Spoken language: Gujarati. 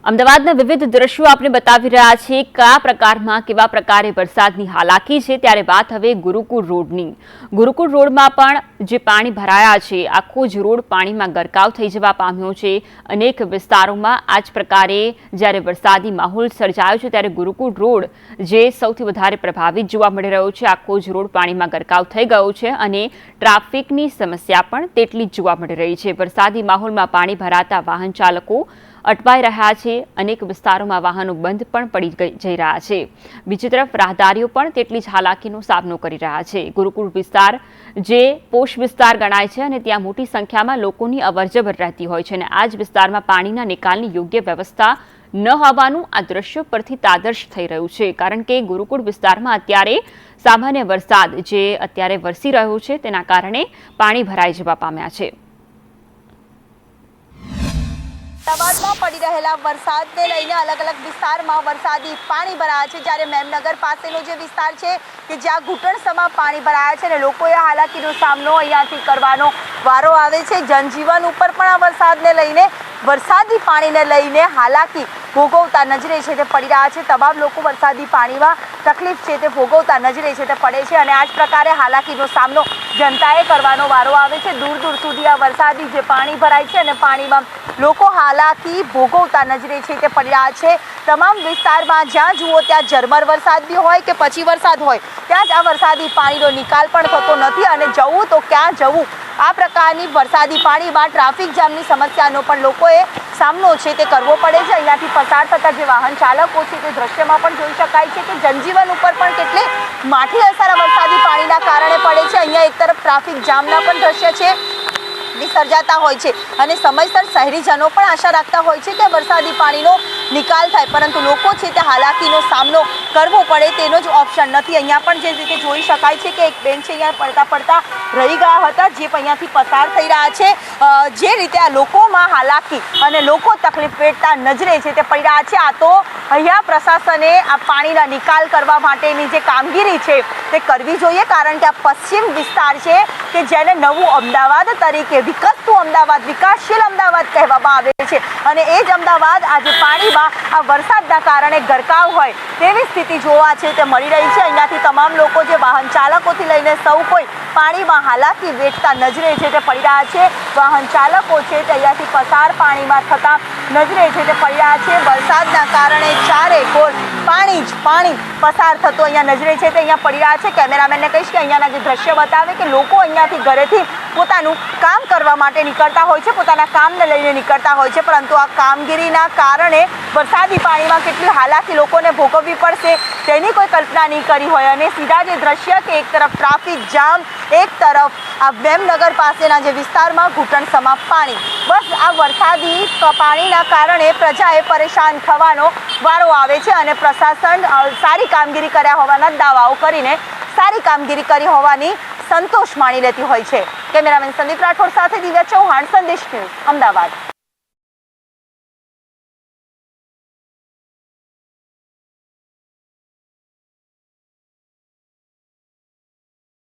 અમદાવાદના વિવિધ દ્રશ્યો આપણે બતાવી રહ્યા છીએ કયા પ્રકારમાં કેવા પ્રકારે વરસાદની હાલાકી છે। ત્યારે વાત હવે ગુરુકુળ રોડની। ગુરુકુળ રોડમાં પણ જે પાણી ભરાયા છે, આખો જ રોડ પાણીમાં ગરકાવ થઈ જવા પામ્યો છે। અનેક વિસ્તારોમાં આ જ પ્રકારે જ્યારે વરસાદી માહોલ સર્જાયો છે ત્યારે ગુરુકુળ રોડ જે સૌથી વધારે પ્રભાવિત જોવા મળી રહ્યો છે। આખો જ રોડ પાણીમાં ગરકાવ થઈ ગયો છે અને ટ્રાફિકની સમસ્યા પણ તેટલી જ જોવા મળી રહી છે। વરસાદી માહોલમાં પાણી ભરાતા વાહન ચાલકો અટવાઈ રહ્યા છે। અનેક વિસ્તારોમાં વાહનો બંધ પણ પડી જઈ રહ્યા છે। બીજી તરફ રાહદારીઓ પણ તેટલી જ હાલાકીનો સામનો કરી રહ્યા છે। ગુરુકુળ વિસ્તાર જે પોશ વિસ્તાર ગણાય છે અને ત્યાં મોટી સંખ્યામાં લોકોની અવરજવર રહેતી હોય છે અને આ જ વિસ્તારમાં પાણીના નિકાલની યોગ્ય વ્યવસ્થા ન હોવાનું આ દ્રશ્યો પરથી તાદર્શ થઈ રહ્યું છે। કારણ કે ગુરુકુળ વિસ્તારમાં અત્યારે સામાન્ય વરસાદ જે અત્યારે વરસી રહ્યો છે તેના કારણે પાણી ભરાઈ જવા પામ્યા છે। અમદાવાદમાં પડી રહેલા વરસાદને લઈને અલગ અલગ વિસ્તારમાં વરસાદી પાણી ભરાયા છે। જ્યારે મેમનગર પાસેનો જે વિસ્તાર છે કે જ્યાં ઘૂંટણસમાં પાણી ભરાયા છે અને લોકોએ હાલાકીનો સામનો અહીંયાથી કરવાનો વારો આવે છે। જનજીવન ઉપર પણ આ વરસાદને લઈને વરસાદી પાણીને લઈને હાલાકી ભોગવતા નજરે છે તે પડી રહ્યા છે। તમામ લોકો વરસાદી પાણીમાં તકલીફ છે તે ભોગવતા નજરે છે તે પડે છે અને આ જ પ્રકારે હાલાકીનો સામનો જનતાએ કરવાનો વારો આવે છે। દૂર દૂર સુધી આ વરસાદી જે પાણી ભરાય છે અને પાણીમાં લોકો હાલાકી ભોગવતા નજરે છે તે પડી રહ્યા છે। તમામ વિસ્તારમાં જ્યાં જુઓ ત્યાં ઝરમર વરસાદ બી હોય કે પછી વરસાદ હોય ત્યાં જ આ વરસાદી પાણીનો નિકાલ પણ થતો નથી અને જવું તો ક્યાં જવું આ પ્રકારની વરસાદી પાણીમાં ટ્રાફિક જામની સમસ્યાનો પણ લોકોએ સામનો છે તે કરવો પડે છે। અહીંયાથી પસાર થતા જે વાહન ચાલકો છે તે દ્રશ્યમાં પણ જોઈ શકાય છે કે જનજીવન ઉપર પણ કેટલી માઠી અસર વરસાદી પાણીના કારણે પડે છે। અહીંયા એક તરફ ટ્રાફિક જામના પણ દ્રશ્ય છે સર્જાતા હોય છે અને સમયસર શહેરીજનો પણ આશા રાખતા હોય છે કે વરસાદી પાણીનો નિકાલ થાય, પરંતુ લોકો છે તે હાલાકીનો સામનો કરવો પડે તેનો જ ઓપ્શન નથી। અહીંયા પણ જે રીતે જોઈ શકાય છે કે એક બેન છે અહીંયા પડતા રહી ગયા હતા જે અહીંયાથી પસાર થઈ રહ્યા છે। જે રીતે આ લોકોમાં હાલાકી અને લોકો તકલીફ વેઠતા નજરે છે તે પડી રહ્યા છે। આ તો અહીંયા પ્રશાસને આ પાણીના નિકાલ કરવા માટેની જે કામગીરી છે તે કરવી જોઈએ, કારણ કે આ પશ્ચિમ વિસ્તાર છે કે જેને નવું અમદાવાદ તરીકે વિકસતું અમદાવાદ, વિકાસશીલ અમદાવાદ કહેવામાં આવે છે અને એ જ અમદાવાદ આજે પાણીમાં આ વરસાદના કારણે ગરકાવ હોય તેવી સ્થિતિ જોવા છે તે મળી રહી છે। અહીંયાથી તમામ લોકો જે વાહન ચાલકોથી લઈને સૌ કોઈ પાણીમાં હાલાકી વેઠતા નજરે છે તે પડી રહ્યા છે। વાહન ચાલકો છે તે અહીંયાથી પસાર પાણીમાં થતા નજરે છે તે પડી રહ્યા છે। વરસાદના કારણે ચારે કોર પાણી જ પાણી પસાર થતો અહીંયા નજરે છે તે અહીંયા પડી રહ્યા છે। કેમેરામેનને કહીશ કે અહીંયાના જે દ્રશ્ય બતાવે કે લોકો અહીંયાથી ઘરેથી પોતાનું કામ કરવા માટે નીકળતા હોય છે, પોતાના કામને લઈને નીકળતા હોય છે, પરંતુ આ કામગીરીના કારણે વરસાદી પાણીમાં કેટલી હાલાકી લોકોને ભોગવવી પડશે તેની કોઈ કલ્પના નહીં કરી હોય અને સીધા જે દ્રશ્ય કે એક તરફ ટ્રાફિક જામ, એક તરફ આ મેમનગર પાસેના જે વિસ્તારમાં ઘૂંટણસમાં પાણી, બસ આ વરસાદી પાણીના કારણે પ્રજાએ પરેશાન થવાનો વારો આવે છે અને પ્રશાસન સારી કામગીરી કર્યા હોવાના દાવાઓ કરીને સારી કામગીરી કરી હોવાની સંતોષ માણી લેતી હોય છે। કેમેરામેન સંદીપ રાઠોડ સાથે દિવ્યા ચૌહાણ, સંદેશ ન્યૂઝ, અમદાવાદ।